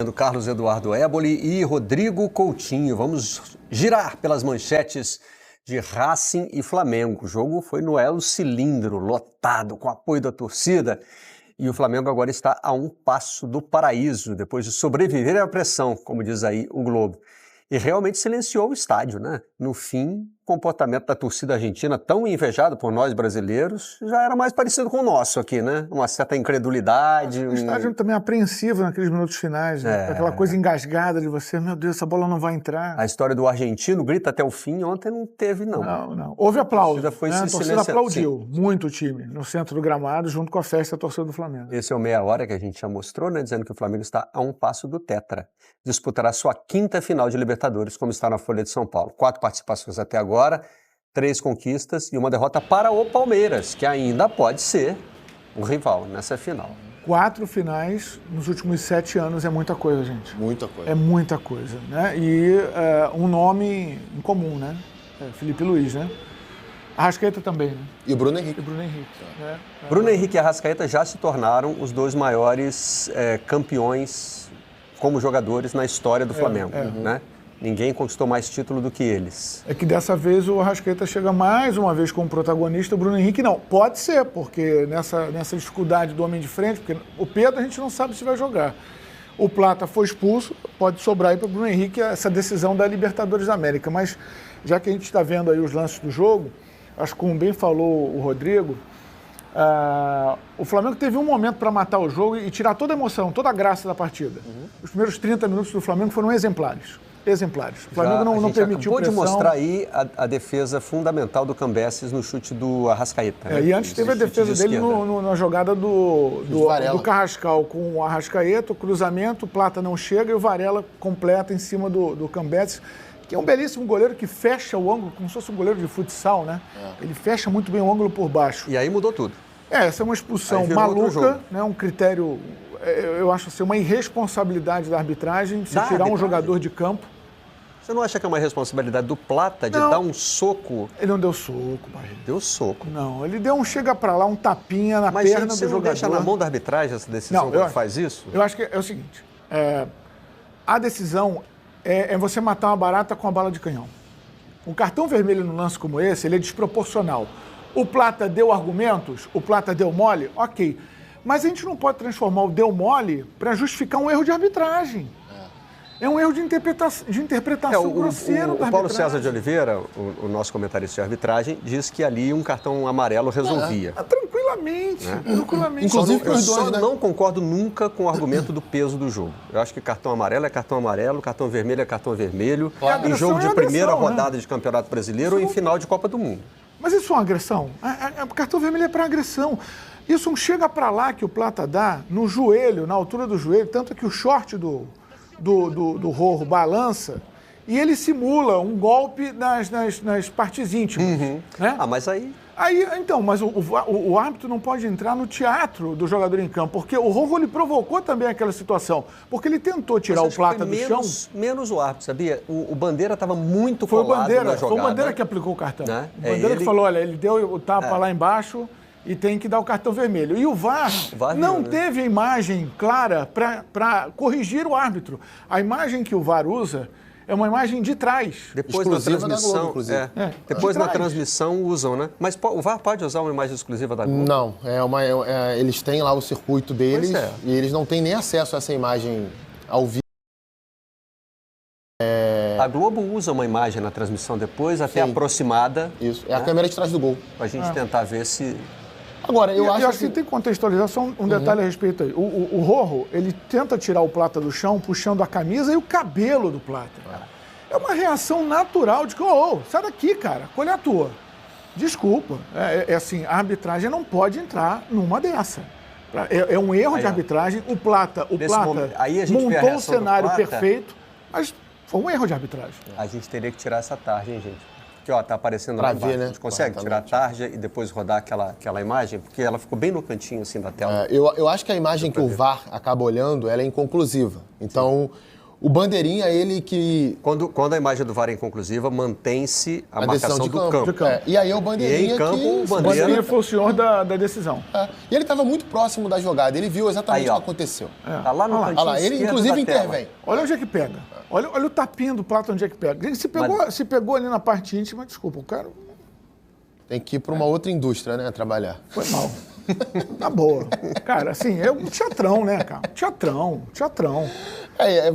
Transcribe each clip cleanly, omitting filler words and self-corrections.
Do Carlos Eduardo Éboli e Rodrigo Coutinho. Vamos girar pelas manchetes de Racing e Flamengo. O jogo foi no El Cilindro, lotado, com apoio da torcida. E o Flamengo agora está a um passo do paraíso, depois de sobreviver à pressão, como diz aí o Globo. E realmente silenciou o estádio, né? No fim, o comportamento da torcida argentina, tão invejado por nós brasileiros, já era mais parecido com o nosso aqui, né? Uma certa incredulidade. O estádio também apreensivo naqueles minutos finais, né? Aquela coisa engasgada de você, meu Deus, essa bola não vai entrar. A história do argentino grita até o fim, ontem não teve, não. Não. Houve aplauso. A torcida aplaudiu muito o time no centro do gramado, junto com a festa da torcida do Flamengo. Esse é o Meia Hora que a gente já mostrou, né? Dizendo que o Flamengo está a um passo do Tetra. Disputará sua quinta final de Libertadores, como está na Folha de São Paulo. 4 participações até agora, 3 conquistas e uma derrota para o Palmeiras, que ainda pode ser o rival nessa final. 4 finais nos últimos 7 anos é muita coisa, gente. Muita coisa. É muita coisa, né? E um nome em comum, né? Felipe Luiz, né? Arrascaeta também, né? E o Bruno Henrique. Né? Bruno Henrique e Arrascaeta já se tornaram os 2 maiores campeões como jogadores na história do Flamengo, né? Ninguém conquistou mais título do que eles. É que dessa vez o Arrascaeta chega mais uma vez como protagonista, o Bruno Henrique não. Pode ser, porque nessa dificuldade do homem de frente, porque o Pedro a gente não sabe se vai jogar. O Plata foi expulso, pode sobrar aí para o Bruno Henrique essa decisão da Libertadores da América. Mas já que a gente está vendo aí os lances do jogo, acho que como bem falou o Rodrigo, o Flamengo teve um momento para matar o jogo e tirar toda a emoção, toda a graça da partida. Os primeiros 30 minutos do Flamengo foram exemplares. O Flamengo não permitiu pressão. Acabou de mostrar aí a defesa fundamental do Cambeses no chute do Arrascaeta. Né? E antes teve a defesa dele na jogada do Carrascal com o Arrascaeta, o cruzamento, o Plata não chega e o Varela completa em cima do Cambeses, que é um belíssimo goleiro que fecha o ângulo, como se fosse um goleiro de futsal, né? Ele fecha muito bem o ângulo por baixo. E aí mudou tudo. Essa é uma expulsão maluca, né? Um critério, eu acho assim, uma irresponsabilidade da arbitragem, se tirar um jogador de campo. Você não acha que é uma responsabilidade do Plata de dar um soco? Ele não deu soco, Barreto. Deu soco. Não, ele deu um chega pra lá, um tapinha na perna do jogador. Mas você não deixa na mão da arbitragem essa decisão quando faz isso? Eu acho que é o seguinte, a decisão é você matar uma barata com a bala de canhão. Um cartão vermelho num lance como esse, ele é desproporcional. O Plata deu argumentos, o Plata deu mole, ok. Mas a gente não pode transformar o deu mole para justificar um erro de arbitragem. É um erro de interpretação grosseiro da arbitragem. O Paulo César de Oliveira, o nosso comentarista de arbitragem, diz que ali um cartão amarelo resolvia. Tranquilamente. Inclusive, eu só não concordo nunca com o argumento do peso do jogo. Eu acho que cartão amarelo é cartão amarelo, cartão vermelho é cartão vermelho, em jogo de primeira rodada de Campeonato Brasileiro ou em final de Copa do Mundo. Mas isso é uma agressão? O cartão vermelho é para agressão. Isso não chega para lá que o Plata dá no joelho, na altura do joelho, tanto que o short do Rorro balança e ele simula um golpe nas partes íntimas. Né? Mas aí... Então, mas o árbitro não pode entrar no teatro do jogador em campo, porque o Rorro ele provocou também aquela situação, porque ele tentou tirar o Plata do chão. Menos o árbitro, sabia? O Bandeira estava muito colado na jogada. Foi o Bandeira que aplicou o cartão. Né? O Bandeira que falou, olha, ele deu o tapa lá embaixo e tem que dar o cartão vermelho. E o VAR não teve a imagem clara para corrigir o árbitro. A imagem que o VAR usa é uma imagem de trás. Depois na transmissão, depois na transmissão usam, né? Mas o VAR pode usar uma imagem exclusiva da Globo? Não, eles têm lá o circuito deles e eles não têm nem acesso a essa imagem ao vivo. A Globo usa uma imagem na transmissão depois, até aproximada. Isso, a câmera de trás do gol. Pra gente tentar ver se... Agora, eu acho que tem que contextualizar só um detalhe a respeito aí. O Rorro, ele tenta tirar o Plata do chão, puxando a camisa e o cabelo do Plata. É uma reação natural de que, sai daqui, cara, colhe a tua. Desculpa. Assim, a arbitragem não pode entrar numa dessa. É um erro de arbitragem. O Plata montou o cenário perfeito, mas foi um erro de arbitragem. A gente teria que tirar essa tarde, hein, gente? Aqui, ó, tá aparecendo lá embaixo. Né? A gente consegue tirar a tarja e depois rodar aquela imagem? Porque ela ficou bem no cantinho, assim, da tela. Eu acho que a imagem que o VAR acaba olhando, ela é inconclusiva. Então, O Bandeirinha, ele que... Quando a imagem do VAR é inconclusiva, mantém-se a marcação decisão do campo. E aí é o Bandeirinha e em campo, que... o Bandeirinha foi o senhor da decisão. E ele estava muito próximo da jogada, ele viu exatamente o que aconteceu. Tá lá no cantinho ele esquerdo inclusive da tela. intervém. Olha onde é que pega. Olha o tapinha do Plata onde é que pega. Gente, se pegou ali na parte íntima, desculpa, o cara... Tem que ir para uma outra indústria, né, trabalhar. Foi mal. Na boa. Cara, assim, é um teatrão, né, cara? Teatrão.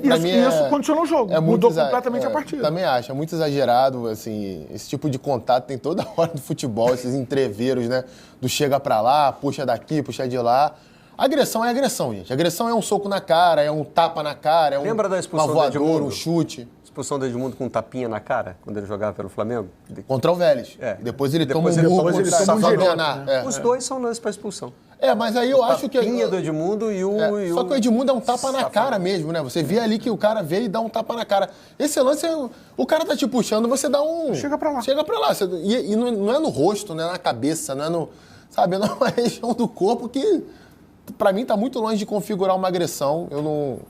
Pra mim isso condicionou o jogo. Mudou completamente a partida. Também acho. É muito exagerado, assim, esse tipo de contato tem toda hora do futebol, esses entreveros, né? Do chega pra lá, puxa daqui, puxa de lá. Agressão é agressão, gente. Agressão é um soco na cara, é um tapa na cara, é Lembra da expulsão uma do voadora, Edmundo? um chute. Expulsão do Edmundo com um tapinha na cara, quando ele jogava pelo Flamengo? Contra o Vélez. Depois ele toma um murro toma um Fabianar. Os dois são lances para expulsão. Mas aí eu acho que... Tapinha do Edmundo e o... Só que o Edmundo é um tapa na cara mesmo, né? Você vê ali que o cara veio e dá um tapa na cara. Esse lance, o cara tá te puxando, você dá um... Chega pra lá. E não é no rosto, não é na cabeça, não é no... Sabe, é numa região do corpo que, pra mim, tá muito longe de configurar uma agressão. Eu não...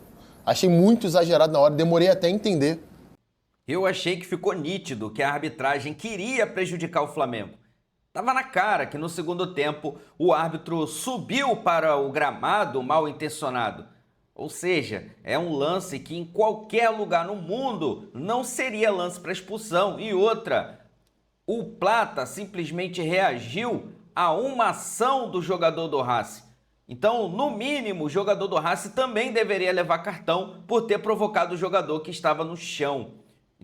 Achei muito exagerado na hora, demorei até a entender. Eu achei que ficou nítido que a arbitragem queria prejudicar o Flamengo. Tava na cara que no segundo tempo o árbitro subiu para o gramado mal intencionado. Ou seja, é um lance que em qualquer lugar no mundo não seria lance para expulsão. E outra, o Plata simplesmente reagiu a uma ação do jogador do Racing. Então, no mínimo, o jogador do Racing também deveria levar cartão por ter provocado o jogador que estava no chão.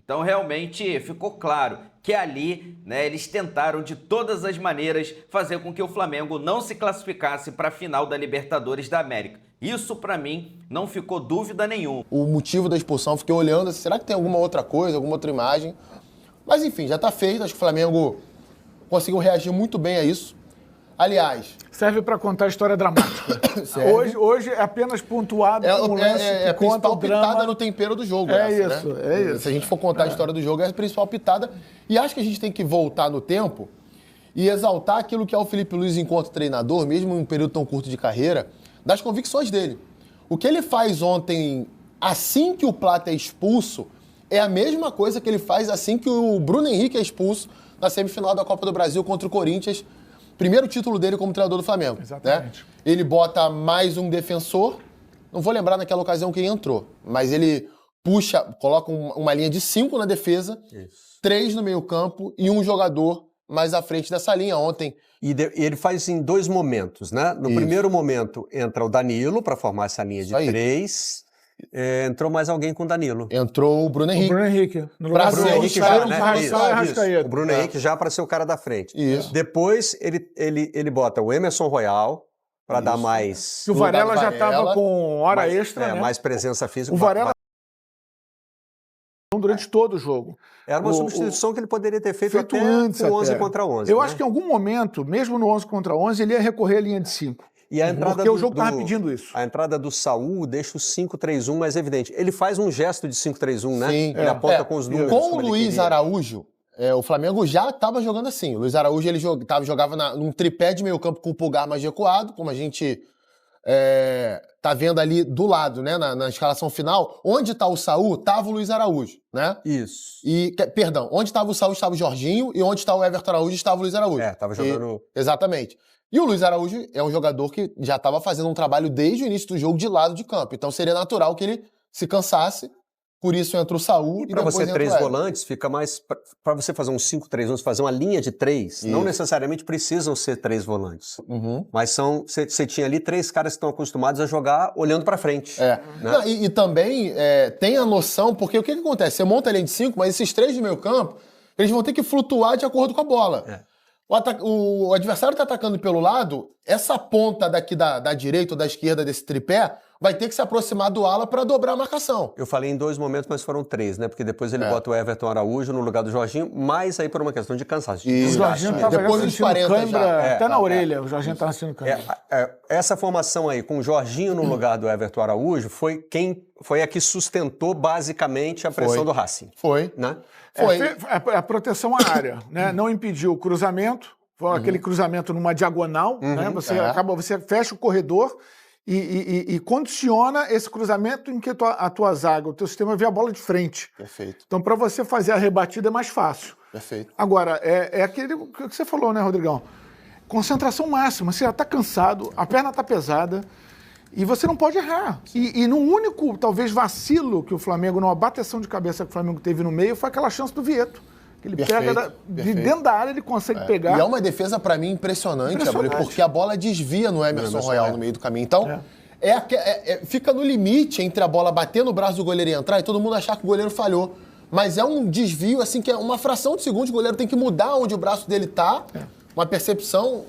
Então, realmente, ficou claro que ali, né, eles tentaram de todas as maneiras fazer com que o Flamengo não se classificasse para a final da Libertadores da América. Isso, para mim, não ficou dúvida nenhuma. O motivo da expulsão, fiquei olhando, será que tem alguma outra coisa, alguma outra imagem? Mas, enfim, já está feito. Acho que o Flamengo conseguiu reagir muito bem a isso. Aliás... Serve para contar a história dramática. Hoje é apenas pontuado como lance a principal pitada no tempero do jogo. É essa, isso, né? é isso. Se a gente for contar a história do jogo, é a principal pitada. E acho que a gente tem que voltar no tempo e exaltar aquilo que é o Felipe Luiz enquanto treinador, mesmo em um período tão curto de carreira, das convicções dele. O que ele faz ontem, assim que o Plata é expulso, é a mesma coisa que ele faz assim que o Bruno Henrique é expulso na semifinal da Copa do Brasil contra o Corinthians. Primeiro título dele como treinador do Flamengo. Exatamente. Né? Ele bota mais um defensor, não vou lembrar naquela ocasião quem entrou, mas ele coloca uma linha de 5 na defesa, 3 no meio campo e um jogador mais à frente dessa linha ontem. E ele faz em 2 momentos, né? No primeiro momento entra o Danilo para formar essa linha de 3. Entrou mais alguém com o Danilo. Entrou o Bruno Henrique. O Bruno Henrique. O Bruno Henrique já, né? Arrascaeta. O Bruno Henrique já para ser o cara da frente. Isso. Depois ele bota o Emerson Royal para dar mais... O Varela já estava com hora extra, né? Mais presença física. O Varela durante todo o jogo. Era uma substituição que ele poderia ter feito até antes, com 11 contra 11. Eu acho que em algum momento, mesmo no 11 contra 11, ele ia recorrer à linha de 5. E a entrada porque o jogo estava pedindo isso. A entrada do Saul deixa o 5-3-1 mais evidente. Ele faz um gesto de 5-3-1, né? Sim. Ele aponta com os números. Com o Luiz Araújo, o Flamengo já estava jogando assim. O Luiz Araújo ele jogava num tripé de meio campo com o pulgar mais recuado, como a gente tá vendo ali do lado, né? Na escalação final. Onde está o Saul, estava o Luiz Araújo, né? Isso. Perdão, onde estava o Saul estava o Jorginho e onde está o Everton Araújo estava o Luiz Araújo. Estava jogando... Exatamente. E o Luiz Araújo é um jogador que já estava fazendo um trabalho desde o início do jogo de lado de campo. Então seria natural que ele se cansasse. Por isso entra o Saul e para depois você entra 3 o Everton. volantes, fica mais... Para você fazer um 5-3-1, fazer uma linha de 3, não necessariamente precisam ser 3 volantes. Mas você tinha ali 3 caras que estão acostumados a jogar olhando para frente. Né? Não, e também tem a noção, porque o que acontece? Você monta a linha de 5, mas esses 3 de meio campo, eles vão ter que flutuar de acordo com a bola. O adversário está atacando pelo lado, essa ponta daqui da direita ou da esquerda desse tripé vai ter que se aproximar do ala para dobrar a marcação. Eu falei em 2 momentos, mas foram 3, né? Porque depois ele bota o Everton Araújo no lugar do Jorginho, mas aí por uma questão de cansaço. O Jorginho estava depois dos 40 cãibra até na orelha. O Jorginho estava sentindo cãibra. Essa formação aí, com o Jorginho no lugar do Everton Araújo, foi a que sustentou basicamente a pressão do Racing. Foi. Né? A proteção à área, né? Não impediu o cruzamento, foi aquele cruzamento numa diagonal, né? Você fecha o corredor e condiciona esse cruzamento em que a tua zaga, o teu sistema vê a bola de frente. Perfeito. Então, para você fazer a rebatida é mais fácil. Perfeito. Agora, é aquele que você falou, né, Rodrigão? Concentração máxima. Você já está cansado, a perna está pesada e você não pode errar. E no único, talvez, vacilo que o Flamengo, numa bateção de cabeça que o Flamengo teve no meio, foi aquela chance do Vieto. Que ele pega de dentro da área, ele consegue pegar. E é uma defesa, para mim, impressionante. Porque a bola desvia no Emerson Royal no meio do caminho. Então, fica no limite entre a bola bater no braço do goleiro e entrar e todo mundo achar que o goleiro falhou. Mas é um desvio, assim, que é uma fração de segundo, o goleiro tem que mudar onde o braço dele tá, uma percepção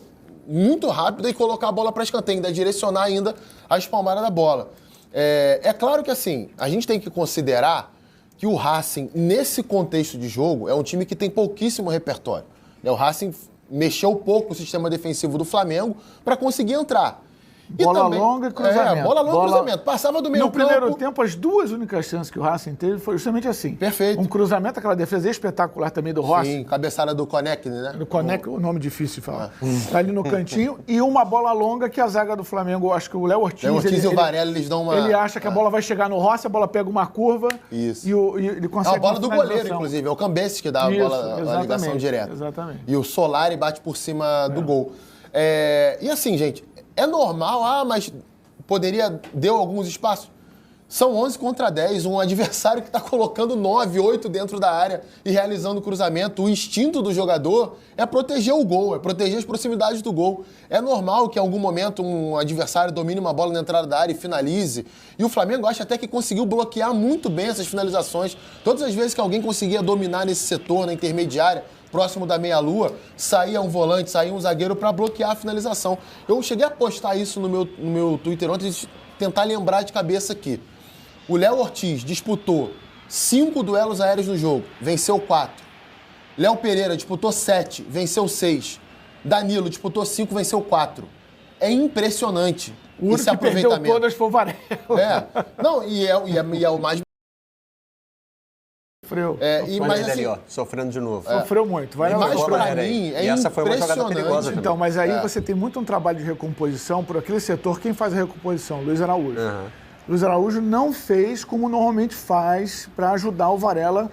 muito rápida e colocar a bola para escanteio, ainda direcionar ainda a espalmada da bola. É claro que, assim, a gente tem que considerar que o Racing, nesse contexto de jogo, é um time que tem pouquíssimo repertório. O Racing mexeu pouco o sistema defensivo do Flamengo para conseguir entrar. Bola longa e cruzamento. Bola longa e cruzamento. Passava do meio campo. No primeiro tempo, as duas únicas chances que o Racing teve foi justamente assim. Perfeito. Um cruzamento, aquela defesa espetacular também do Rossi. Sim, cabeçada do Conec, né? Do Conec, o nome difícil de falar. Ali no cantinho. E uma bola longa que a zaga do Flamengo, acho que o Léo Ortiz... E o Varela, eles dão uma... Ele acha que a bola vai chegar no Rossi, a bola pega uma curva. Isso. E ele consegue... A bola do goleiro, inclusive. É o Cambeses que dá a bola, a ligação direta. Exatamente. E o Solari bate por cima do gol. E assim, gente, é normal, mas... deu alguns espaços. São 11 contra 10, um adversário que está colocando 9, 8 dentro da área e realizando o cruzamento. O instinto do jogador é proteger o gol, é proteger as proximidades do gol. É normal que em algum momento um adversário domine uma bola na entrada da área e finalize. E o Flamengo acha até que conseguiu bloquear muito bem essas finalizações. Todas as vezes que alguém conseguia dominar nesse setor, na intermediária, próximo da meia-lua, saía um volante, saía um zagueiro para bloquear a finalização. Eu cheguei a postar isso no meu Twitter ontem, tentar lembrar de cabeça aqui. O Léo Ortiz disputou 5 duelos aéreos no jogo, venceu 4. Léo Pereira disputou 7, venceu 6. Danilo disputou 5, venceu 4. É impressionante esse aproveitamento. O único que perdeu todas foi o Varela. Não, e é o mais... Sofreu. Mas ele ali, ó, sofrendo de novo. Sofreu muito. Mas pra mim e essa foi uma jogada perigosa também. Então, mas aí você tem muito um trabalho de recomposição por aquele setor. Quem faz a recomposição? Luiz Araújo. Luiz Araújo não fez como normalmente faz para ajudar o Varela,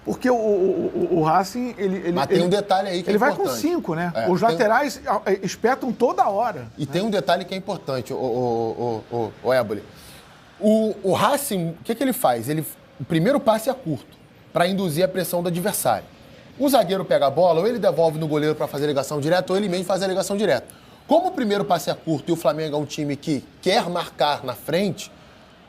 porque o Racing... Mas tem um detalhe aí que é importante. Ele vai com 5, né? Os laterais espetam toda hora. E tem um detalhe que é importante, o Éboli. O Racing, o que ele faz? O primeiro passe é curto, para induzir a pressão do adversário. O zagueiro pega a bola, ou ele devolve no goleiro para fazer a ligação direta, ou ele mesmo faz a ligação direta. Como o primeiro passe é curto e o Flamengo é um time que quer marcar na frente,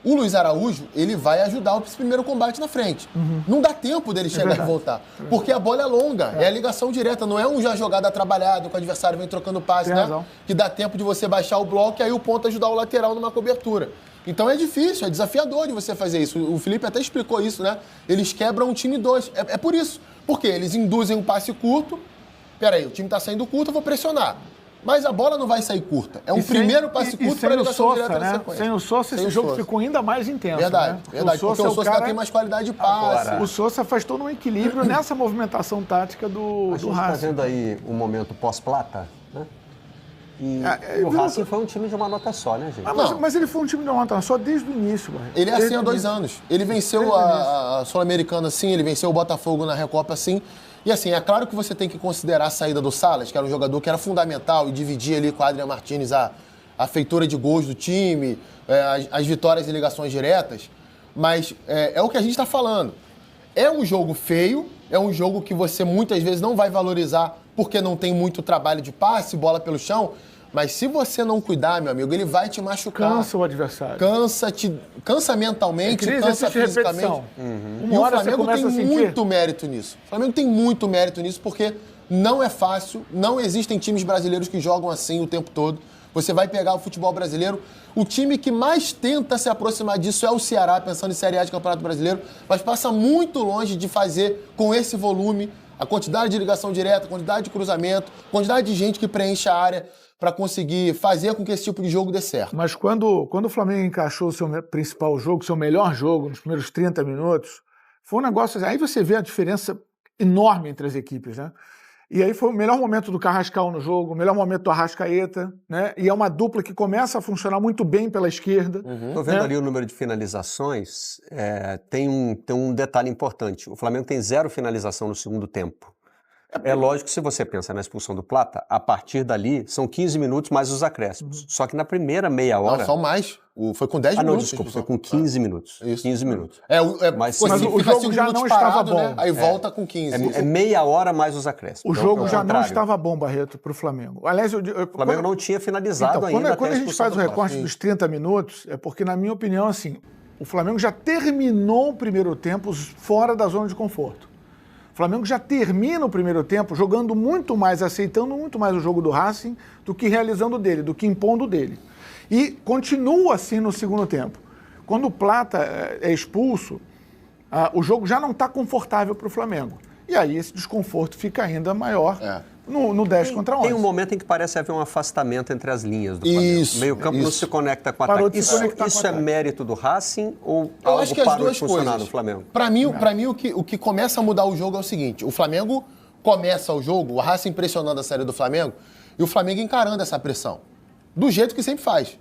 o Luiz Araújo, ele vai ajudar esse primeiro combate na frente. Não dá tempo dele chegar e voltar, porque a bola é longa, é a ligação direta, não é um já jogada trabalhado, que o adversário vem trocando passe, né? Que dá tempo de você baixar o bloco e aí o ponto ajudar o lateral numa cobertura. Então é difícil, é desafiador de você fazer isso. O Felipe até explicou isso, né? Eles quebram um time 2. É por isso. Porque eles induzem um passe curto. Peraí, o time tá saindo curto, eu vou pressionar. Mas a bola não vai sair curta. É um primeiro passe curto para a ligação direta na sequência. Sem o Sousa, esse jogo ficou ainda mais intenso. Verdade, né? verdade. Porque o Sousa tem mais qualidade de passe. Agora, o Sousa faz todo um equilíbrio nessa movimentação tática do Racing. A gente está vendo aí o momento pós-Plata, né? E o Racing foi um time de uma nota só, né, gente? Mas ele foi um time de uma nota só desde o início. Ele é assim há 2 anos. Ele venceu a Sul-Americana assim, ele venceu o Botafogo na Recopa assim. E assim, é claro que você tem que considerar a saída do Salas, que era um jogador que era fundamental e dividia ali com o Adrian Martínez a feitura de gols do time, as vitórias e ligações diretas. Mas é o que a gente está falando. É um jogo feio, é um jogo que você muitas vezes não vai valorizar porque não tem muito trabalho de passe, bola pelo chão. Mas se você não cuidar, meu amigo, ele vai te machucar. Cansa o adversário. Cansa mentalmente, cansa fisicamente. E o Flamengo tem muito mérito nisso. O Flamengo tem muito mérito nisso porque não é fácil, não existem times brasileiros que jogam assim o tempo todo. Você vai pegar o futebol brasileiro, o time que mais tenta se aproximar disso é o Ceará, pensando em Série A de Campeonato Brasileiro, mas passa muito longe de fazer com esse volume a quantidade de ligação direta, a quantidade de cruzamento, a quantidade de gente que preenche a área para conseguir fazer com que esse tipo de jogo dê certo. Mas quando o Flamengo encaixou o seu principal jogo, seu melhor jogo, nos primeiros 30 minutos, foi um negócio... Aí você vê a diferença enorme entre as equipes, né? E aí foi o melhor momento do Carrascal no jogo, o melhor momento do Arrascaeta, né? E é uma dupla que começa a funcionar muito bem pela esquerda. Estou vendo ali o número de finalizações, tem um detalhe importante. O Flamengo tem 0 finalização no segundo tempo. É lógico que se você pensa na expulsão do Plata, a partir dali são 15 minutos mais os acréscimos. Só que na primeira meia hora... Não, são mais. Foi com 10 minutos. Não, desculpa, foi com 15 minutos. Isso. 15 minutos. Mas o jogo já não estava bom. Né? Aí volta com 15. É meia hora mais os acréscimos. O jogo já não estava bom, Barreto, para o Flamengo. Aliás, o Flamengo não tinha finalizado ainda. Quando a gente faz o recorte dos 30 minutos, é porque, na minha opinião, assim, o Flamengo já terminou o primeiro tempo fora da zona de conforto. O Flamengo já termina o primeiro tempo jogando muito mais, aceitando muito mais o jogo do Racing do que realizando dele, do que impondo dele. E continua assim no segundo tempo. Quando o Plata é expulso, o jogo já não está confortável para o Flamengo. E aí esse desconforto fica ainda maior no 10 contra 11. Tem um momento em que parece haver um afastamento entre as linhas do Flamengo. Isso. O meio-campo não se conecta com o ataque. Isso é mérito do Racing ou eu acho que as duas funcionar coisas. no Flamengo? Para mim o que começa a mudar o jogo é o seguinte: o Flamengo começa o jogo, o Racing pressionando a série do Flamengo e o Flamengo encarando essa pressão. Do jeito que sempre faz.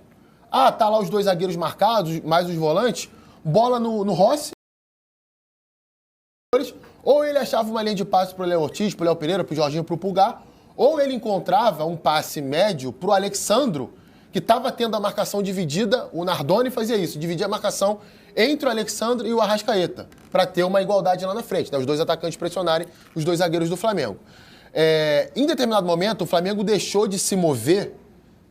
Tá lá os 2 zagueiros marcados, mais os volantes, bola no Rossi. Ou ele achava uma linha de passe pro Léo Ortiz, pro Léo Pereira, pro Jorginho, pro Pulgar, ou ele encontrava um passe médio pro Alexandro, que estava tendo a marcação dividida, o Nardoni fazia isso, dividia a marcação entre o Alexandro e o Arrascaeta, para ter uma igualdade lá na frente, né? Os 2 atacantes pressionarem os 2 zagueiros do Flamengo. Em determinado momento, o Flamengo deixou de se mover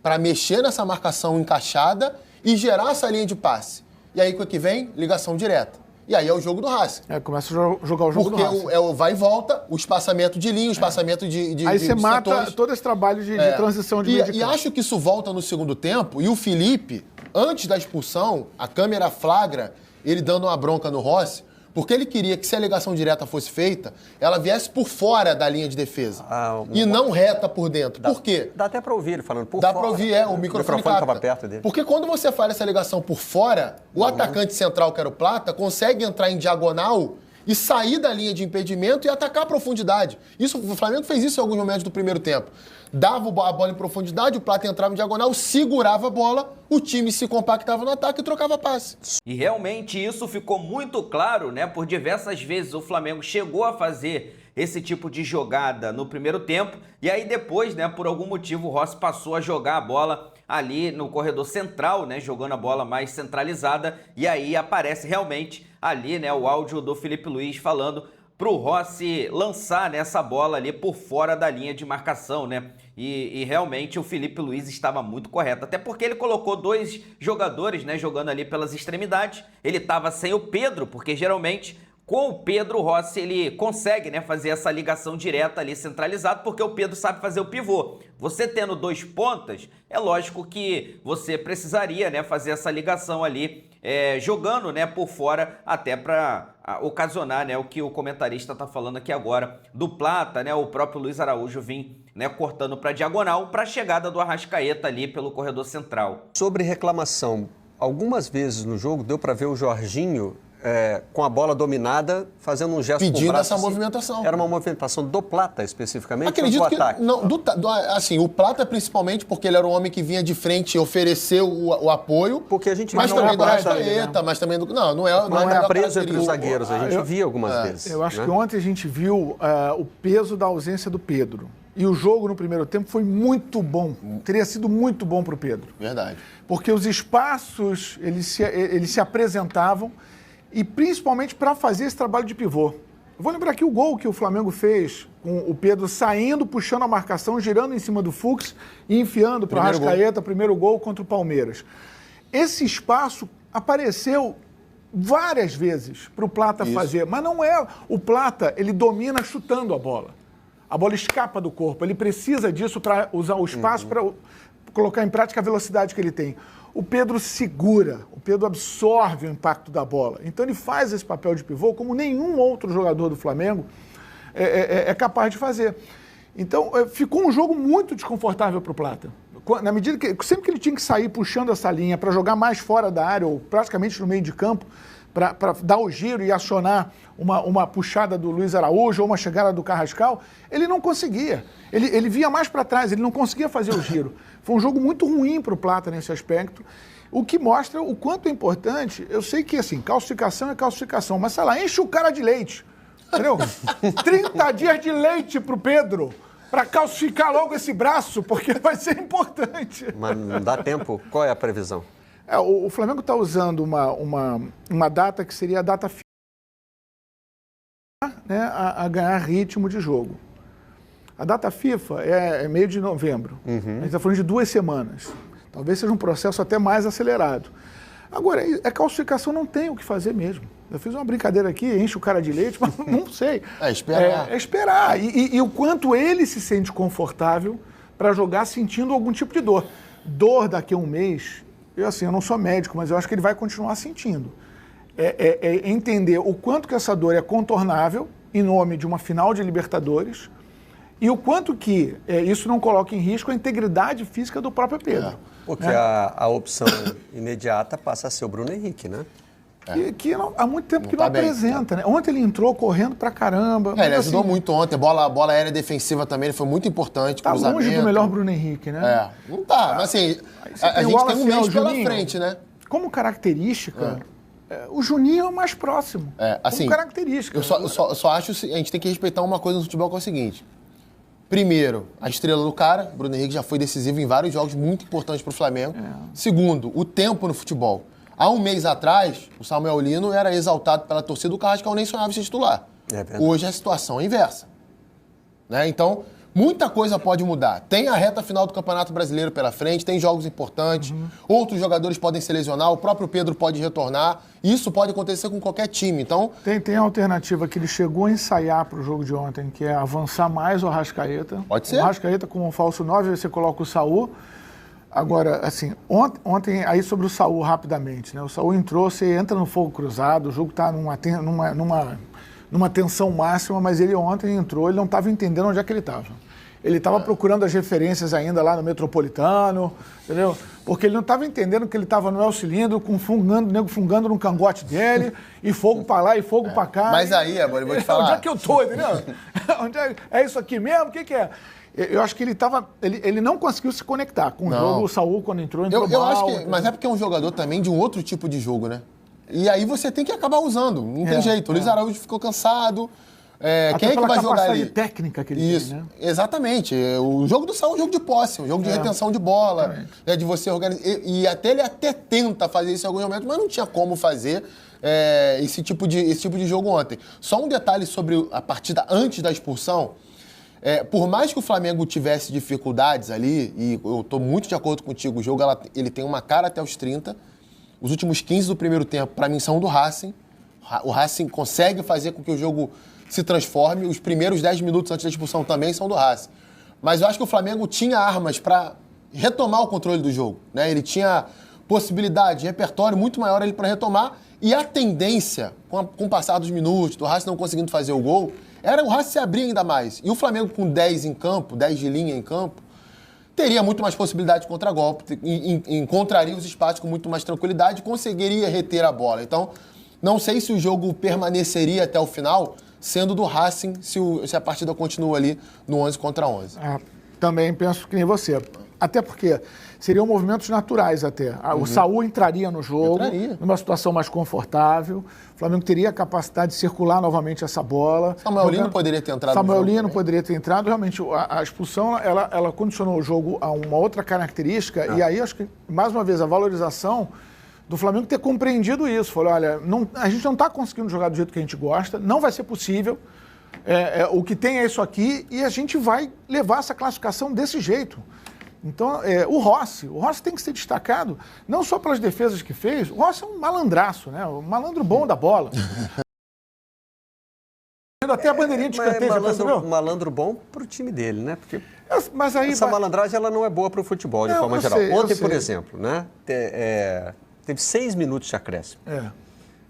para mexer nessa marcação encaixada e gerar essa linha de passe. E aí, o que vem? Ligação direta. E aí é o jogo do Racing. Começa a jogar o jogo do Racing. Porque é o vai e volta, o espaçamento de linha, o espaçamento de aí você mata setores. todo esse trabalho de transição de meio de campo. E acho que isso volta no segundo tempo, e o Felipe, antes da expulsão, a câmera flagra ele dando uma bronca no Rossi, porque ele queria que se a ligação direta fosse feita, ela viesse por fora da linha de defesa. E não reta por dentro. Por quê? Dá até para ouvir ele falando por fora. Dá para ouvir, o microfone estava perto dele. Porque quando você faz essa ligação por fora, o atacante central, que era o Plata, consegue entrar em diagonal e sair da linha de impedimento e atacar a profundidade. O Flamengo fez isso em alguns momentos do primeiro tempo. Dava a bola em profundidade, o Plata entrava em diagonal, segurava a bola, o time se compactava no ataque e trocava passe. E realmente isso ficou muito claro, né? Por diversas vezes o Flamengo chegou a fazer esse tipo de jogada no primeiro tempo e aí depois, né, por algum motivo o Rossi passou a jogar a bola ali no corredor central, né, jogando a bola mais centralizada e aí aparece realmente ali, né, o áudio do Felipe Luiz falando pro Rossi lançar nessa bola ali por fora da linha de marcação, né? E realmente o Felipe Luiz estava muito correto, até porque ele colocou 2 jogadores, né, jogando ali pelas extremidades. Ele estava sem o Pedro, porque geralmente com o Pedro Rossi ele consegue, né, fazer essa ligação direta ali centralizado, porque o Pedro sabe fazer o pivô. Você tendo 2 pontas, é lógico que você precisaria, né, fazer essa ligação ali, jogando, né, por fora, até para ocasionar, né, o que o comentarista está falando aqui agora do Plata, né, o próprio Luiz Araújo vir, né, cortando para diagonal para a chegada do Arrascaeta ali pelo corredor central. Sobre reclamação, algumas vezes no jogo deu para ver o Jorginho com a bola dominada, fazendo um gesto pedindo com o braço, essa movimentação. Era uma movimentação do Plata, especificamente, acredito ou do que ataque? não, assim, o Plata principalmente porque ele era o homem que vinha de frente e ofereceu o apoio. Porque a gente mas não também é do Arrascaeta, mas também do não é preso entre os zagueiros, a gente via algumas vezes. Eu acho que ontem a gente viu o peso da ausência do Pedro. E o jogo no primeiro tempo foi muito bom. Teria sido muito bom para o Pedro. Verdade. Porque os espaços, eles se apresentavam e principalmente para fazer esse trabalho de pivô. Eu vou lembrar aqui o gol que o Flamengo fez, com o Pedro saindo, puxando a marcação, girando em cima do Fux e enfiando para o Arrascaeta, primeiro gol contra o Palmeiras. Esse espaço apareceu várias vezes para o Plata fazer, mas não é... O Plata, ele domina chutando a bola. A bola escapa do corpo, ele precisa disso para usar o espaço para colocar em prática a velocidade que ele tem. O Pedro segura, o Pedro absorve o impacto da bola. Então ele faz esse papel de pivô como nenhum outro jogador do Flamengo é capaz de fazer. Então ficou um jogo muito desconfortável para o Plata. Na medida que sempre que ele tinha que sair puxando essa linha para jogar mais fora da área ou praticamente no meio de campo, para dar o giro e acionar uma puxada do Luiz Araújo ou uma chegada do Carrascal, ele não conseguia. Ele vinha mais para trás, ele não conseguia fazer o giro. Foi um jogo muito ruim para o Plata nesse aspecto, o que mostra o quanto é importante. Eu sei que, assim, calcificação é calcificação, mas, sei lá, enche o cara de leite, entendeu? 30 dias de leite pro Pedro, para calcificar logo esse braço, porque vai ser importante. Mas não dá tempo? Qual é a previsão? O Flamengo está usando uma data que seria a data final, né, a ganhar ritmo de jogo. A data FIFA é meio de novembro. A gente está falando de 2 semanas. Talvez seja um processo até mais acelerado. Agora, a calcificação não tem o que fazer mesmo. Eu fiz uma brincadeira aqui, enche o cara de leite, mas não sei. Esperar. É esperar. E o quanto ele se sente confortável para jogar sentindo algum tipo de dor. Dor daqui a um mês, eu não sou médico, mas eu acho que ele vai continuar sentindo. É entender o quanto que essa dor é contornável em nome de uma final de Libertadores e o quanto que isso não coloca em risco a integridade física do próprio Pedro. Porque a opção imediata passa a ser o Bruno Henrique, né? Que há muito tempo que não tá bem, apresenta, né? Ontem ele entrou correndo pra caramba. Ele ajudou muito ontem. Bola aérea defensiva também, ele foi muito importante. Tá longe do melhor Bruno Henrique, né? Não tá, mas assim, a gente tem um mês pela frente, né? Como característica, o Juninho é o mais próximo. Assim, como característica. Eu só acho que a gente tem que respeitar uma coisa no futebol, que é o seguinte. Primeiro, a estrela do cara, Bruno Henrique já foi decisivo em vários jogos muito importantes pro Flamengo. Segundo, o tempo no futebol. Há um mês atrás, o Samuel Lino era exaltado pela torcida, o Carrascal nem sonhava em ser titular. Hoje a situação é inversa. Né? Então, muita coisa pode mudar. Tem a reta final do Campeonato Brasileiro pela frente, tem jogos importantes, outros jogadores podem se lesionar, o próprio Pedro pode retornar. Isso pode acontecer com qualquer time. Então, tem a alternativa que ele chegou a ensaiar para o jogo de ontem, que é avançar mais o Arrascaeta. Pode ser. O Arrascaeta como um falso 9, você coloca o Saul. Agora, assim, ontem, aí sobre o Saul rapidamente, né? O Saul entrou, você entra no fogo cruzado, o jogo está numa tensão máxima, mas ele ontem entrou, ele não estava entendendo onde é que ele estava. Ele estava procurando as referências ainda lá no Metropolitano, entendeu? Porque ele não estava entendendo que ele estava no El Cilindro, nego fungando no cangote dele, e fogo para lá e fogo para cá. Mas aí, agora eu vou te falar. Onde é que eu tô, entendeu? É isso aqui mesmo? O que é? Eu acho que ele não conseguiu se conectar com o jogo. O Saul, quando entrou eu mal. Acho que, mas é porque é um jogador também de um outro tipo de jogo, né? E aí você tem que acabar usando, não tem jeito. O Luiz Araújo ficou cansado. Quem é que vai jogar ali? Técnica que ele tem, né? Exatamente. O jogo do Saul é um jogo de posse, um jogo de retenção de bola, né, de você organizar. E ele até tenta fazer isso em alguns momentos, mas não tinha como fazer esse tipo de jogo ontem. Só um detalhe sobre a partida antes da expulsão. Por mais que o Flamengo tivesse dificuldades ali, e eu estou muito de acordo contigo, o jogo ele tem uma cara até os 30. Os últimos 15 do primeiro tempo, para mim, são do Racing. O Racing consegue fazer com que o jogo se transforme. Os primeiros 10 minutos antes da expulsão também são do Racing. Mas eu acho que o Flamengo tinha armas para retomar o controle do jogo. Né? Ele tinha possibilidade, repertório muito maior ali para retomar. E a tendência, com o passar dos minutos, do Racing não conseguindo fazer o gol, era o Racing se abrir ainda mais. E o Flamengo com 10 em campo, 10 de linha em campo, teria muito mais possibilidade de contra-golpe, encontraria os espaços com muito mais tranquilidade e conseguiria reter a bola. Então, não sei se o jogo permaneceria até o final, sendo do Racing, se a partida continua ali no 11 contra 11. Também penso que nem você. Até porque seriam movimentos naturais até. O Saul entraria no jogo, numa situação mais confortável. O Flamengo teria a capacidade de circular novamente essa bola. Samuel Lino poderia ter entrado no jogo. Samuel Lino poderia ter entrado. Realmente, a expulsão, ela condicionou o jogo a uma outra característica. E aí, acho que, mais uma vez, a valorização do Flamengo ter compreendido isso. Falou, olha, a gente não está conseguindo jogar do jeito que a gente gosta, não vai ser possível. O que tem é isso aqui e a gente vai levar essa classificação desse jeito. Então, o Rossi tem que ser destacado, não só pelas defesas que fez, o Rossi é um malandraço, né? Um malandro bom da bola. Até a bandeirinha de escanteio, já percebeu? Malandro bom pro time dele, né? Porque mas aí, essa malandragem ela não é boa pro futebol, de forma geral. Ontem, por exemplo, né? Teve 6 minutos de acréscimo.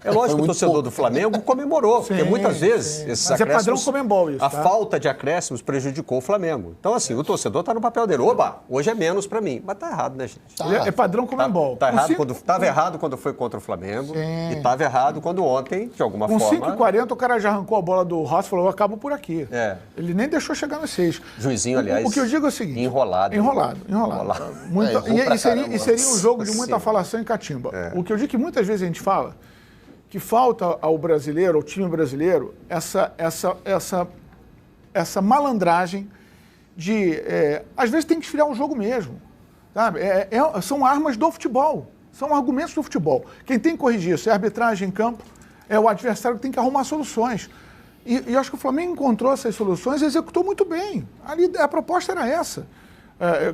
É lógico que o muito torcedor pouco. do Flamengo comemorou, porque muitas vezes esses Mas é padrão acréscimos, Conmebol isso, a tá? falta de acréscimos prejudicou o Flamengo. Então, assim, o torcedor está no papel dele. Oba, hoje é menos para mim. Mas tá errado, né, gente? É padrão Conmebol. Tá errado Com estava errado quando foi contra o Flamengo Sim. e estava errado quando ontem, de alguma Com forma... 5h40, o cara já arrancou a bola do Rossi e falou, eu acabo por aqui. É. Ele nem deixou chegar nos 6. Juizinho, aliás, O que eu digo é o seguinte... enrolado. Enrolado. Muita, errou pra e seria caramba. um jogo de muita Sim. falação em catimba. O que eu digo que muitas vezes a gente fala que falta ao brasileiro, ao time brasileiro, essa malandragem de... às vezes tem que esfriar o jogo mesmo. Sabe? São armas do futebol. São argumentos do futebol. Quem tem que corrigir isso é a arbitragem em campo, é o adversário que tem que arrumar soluções. E eu acho que o Flamengo encontrou essas soluções e executou muito bem. Ali, a proposta era essa.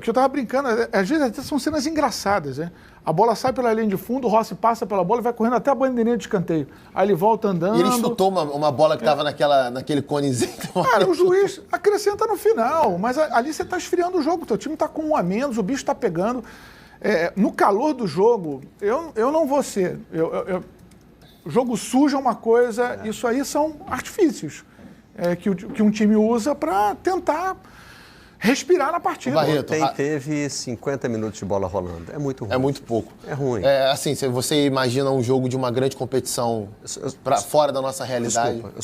Que eu estava brincando, às vezes até são cenas engraçadas, né? A bola sai pela linha de fundo, o Rossi passa pela bola e vai correndo até a bandeirinha de escanteio. Aí ele volta andando. E ele chutou uma bola que estava naquele conezinho. Cara, o juiz acrescenta no final, mas ali você está esfriando o jogo, teu time está com 1 a menos, o bicho está pegando. No calor do jogo, eu não vou ser. O jogo sujo é uma coisa, isso aí são artifícios que um time usa para tentar respirar na partida. Barreto, Ontem teve 50 minutos de bola rolando. É muito ruim. É muito pouco. É ruim. Assim, se você imagina um jogo de uma grande competição fora da nossa realidade. Desculpa, eu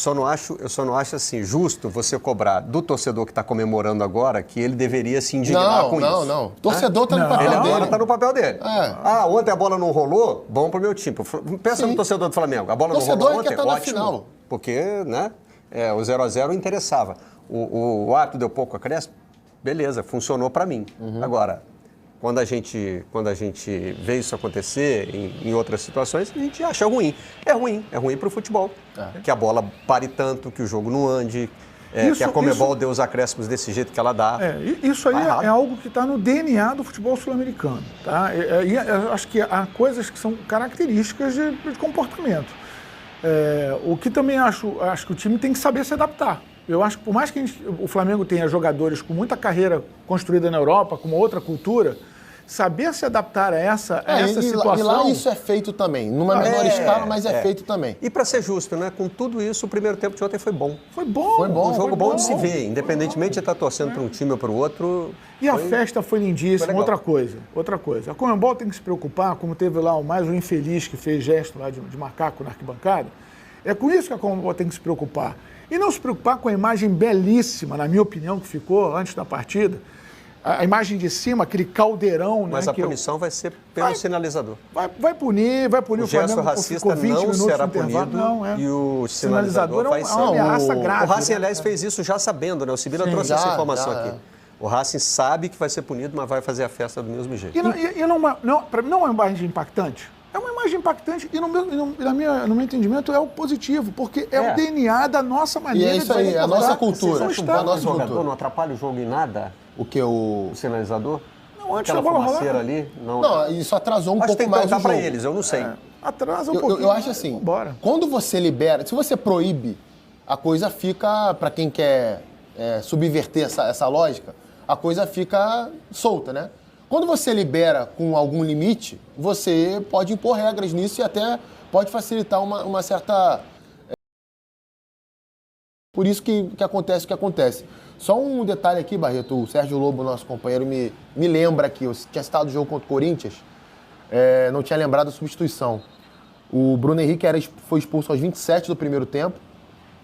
só não acho assim justo você cobrar do torcedor que está comemorando agora que ele deveria se indignar com isso. Não. Torcedor tá no Ele papel agora dele. está no papel dele. Ontem a bola não rolou, bom pro meu time. Pensa Sim. no torcedor do Flamengo. A bola Torcedor não rolou quer ontem, estar na ótimo. final. Porque, né, o 0x0 interessava. O árbitro deu pouco acréscimo, beleza, funcionou para mim. Agora, quando a gente vê isso acontecer em outras situações, a gente acha ruim. É ruim para o futebol. Que a bola pare tanto, que o jogo não ande, que a Conmebol dê os acréscimos desse jeito que ela dá. Isso aí Tá é algo que está no DNA do futebol sul-americano. Tá? Eu acho que há coisas que são características de comportamento. O que também acho que o time tem que saber se adaptar. Eu acho que por mais que o Flamengo tenha jogadores com muita carreira construída na Europa, com uma outra cultura, saber se adaptar a essa situação... E lá isso é feito também, numa menor escala, mas é feito também. E para ser justo, né, com tudo isso, o primeiro tempo de ontem foi bom. Foi bom. Um jogo bom de se ver, independentemente de estar torcendo para um time ou para o outro. E a festa foi lindíssima. Foi Outra coisa. A Conmebol tem que se preocupar, como teve lá mais um infeliz que fez gesto lá de macaco na arquibancada. É com isso que a Conmebol tem que se preocupar. E não se preocupar com a imagem belíssima, na minha opinião, que ficou antes da partida. A imagem de cima, aquele caldeirão... Mas né, a punição vai ser pelo sinalizador. Vai punir O o gesto Flamengo, racista ficou 20 não minutos será no intervalo. punido e o sinalizador vai ser. É uma ameaça grave. O Racing, né? aliás, fez isso já sabendo, né? O Sibila trouxe essa informação aqui. O Racing sabe que vai ser punido, mas vai fazer a festa do mesmo jeito. Para mim não é uma imagem impactante. É uma imagem impactante e, no meu entendimento, é o positivo, porque é o DNA da nossa maneira de se comportar. E é isso aí, a nossa cultura. O jogador não atrapalha o jogo em nada? O que? O sinalizador? Não, antes aquela da bola fumaceira rolar. ali? Não, isso atrasou um Acho que pouco tem que mais o perguntar jogo. para eles, eu não sei. Atrasa um pouquinho. Eu acho assim, quando você libera, se você proíbe, a coisa fica, para quem quer subverter essa lógica, a coisa fica solta, né? Quando você libera com algum limite, você pode impor regras nisso e até pode facilitar uma certa... Por isso que acontece o que acontece. Só um detalhe aqui, Barreto, o Sérgio Lobo, nosso companheiro, me lembra aqui, eu tinha citado o jogo contra o Corinthians, não tinha lembrado a substituição. O Bruno Henrique foi expulso aos 27 do primeiro tempo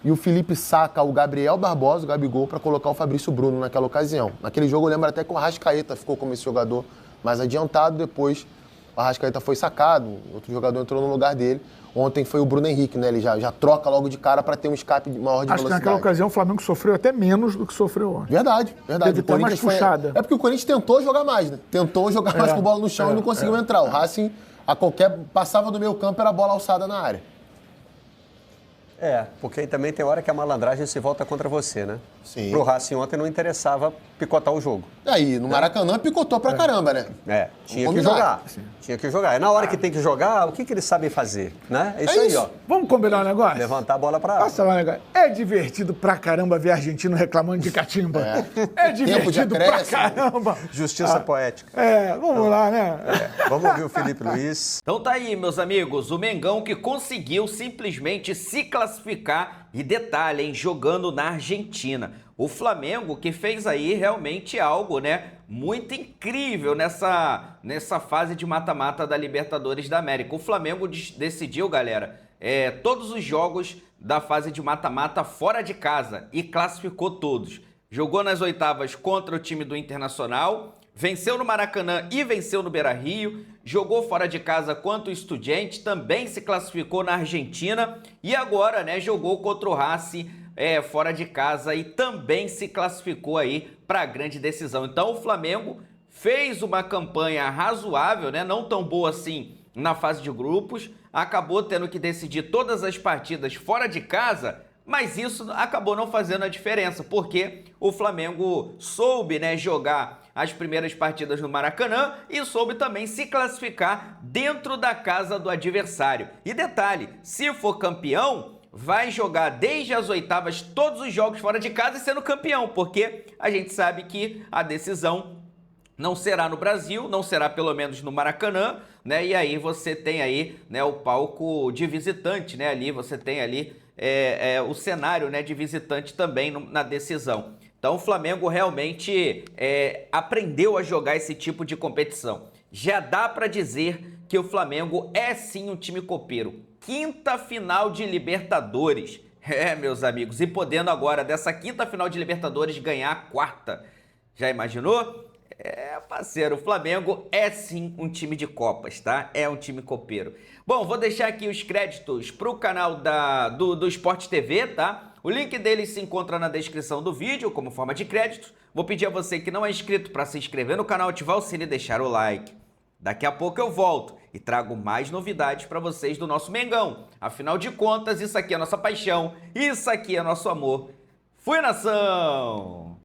e o Felipe saca o Gabriel Barbosa, o Gabigol, para colocar o Fabrício Bruno naquela ocasião. Naquele jogo eu lembro até que o Arrascaeta ficou como esse jogador mais adiantado, depois o Arrascaeta foi sacado, outro jogador entrou no lugar dele. Ontem foi o Bruno Henrique, né? Ele já troca logo de cara para ter um escape maior de velocidade. Acho que naquela ocasião o Flamengo sofreu até menos do que sofreu ontem. Verdade. Teve até mais puxada. É porque o Corinthians tentou jogar mais, né? Tentou jogar mais com bola no chão e não conseguiu entrar. O Racing, passava do meio campo, era bola alçada na área. Porque aí também tem hora que a malandragem se volta contra você, né? Sim. Pro Racing ontem não interessava picotar o jogo. Aí, no Maracanã, picotou pra caramba, né? Tinha que jogar. Tinha que jogar. É na hora que tem que jogar, o que eles sabem fazer, né? É isso aí, ó. Vamos combinar um negócio? Levantar a bola pra... Posso falar um negócio? É divertido pra caramba ver argentino reclamando de catimba. É divertido pra caramba. Justiça poética. Vamos lá, né? Vamos ouvir o Felipe Luiz. Então tá aí, meus amigos, o Mengão que conseguiu simplesmente se classificar e detalhe, hein, jogando na Argentina. O Flamengo que fez aí realmente algo, né, muito incrível nessa fase de mata-mata da Libertadores da América. O Flamengo decidiu, galera, todos os jogos da fase de mata-mata fora de casa e classificou todos. Jogou nas oitavas contra o time do Internacional, venceu no Maracanã e venceu no Beira-Rio, jogou fora de casa contra o Estudiantes, também se classificou na Argentina e agora, né, jogou contra o Racing fora de casa e também se classificou aí para a grande decisão. Então o Flamengo fez uma campanha razoável, né, não tão boa assim na fase de grupos, acabou tendo que decidir todas as partidas fora de casa, mas isso acabou não fazendo a diferença, porque o Flamengo soube, né, jogar as primeiras partidas no Maracanã e soube também se classificar dentro da casa do adversário. E detalhe, se for campeão, vai jogar desde as oitavas todos os jogos fora de casa e sendo campeão, porque a gente sabe que a decisão não será no Brasil, não será pelo menos no Maracanã, né? E aí você tem aí, né, o palco de visitante, né? Ali você tem ali o cenário, né, de visitante também na decisão. Então o Flamengo realmente aprendeu a jogar esse tipo de competição. Já dá para dizer que o Flamengo é sim um time copeiro. Quinta final de Libertadores. Meus amigos, e podendo agora dessa quinta final de Libertadores ganhar a quarta. Já imaginou? Parceiro, o Flamengo é sim um time de Copas, tá? É um time copeiro. Bom, vou deixar aqui os créditos pro canal do Sport TV, tá? O link deles se encontra na descrição do vídeo, como forma de crédito. Vou pedir a você que não é inscrito para se inscrever no canal, ativar o sino e deixar o like. Daqui a pouco eu volto e trago mais novidades para vocês do nosso Mengão. Afinal de contas, isso aqui é nossa paixão, isso aqui é nosso amor. Fui, nação!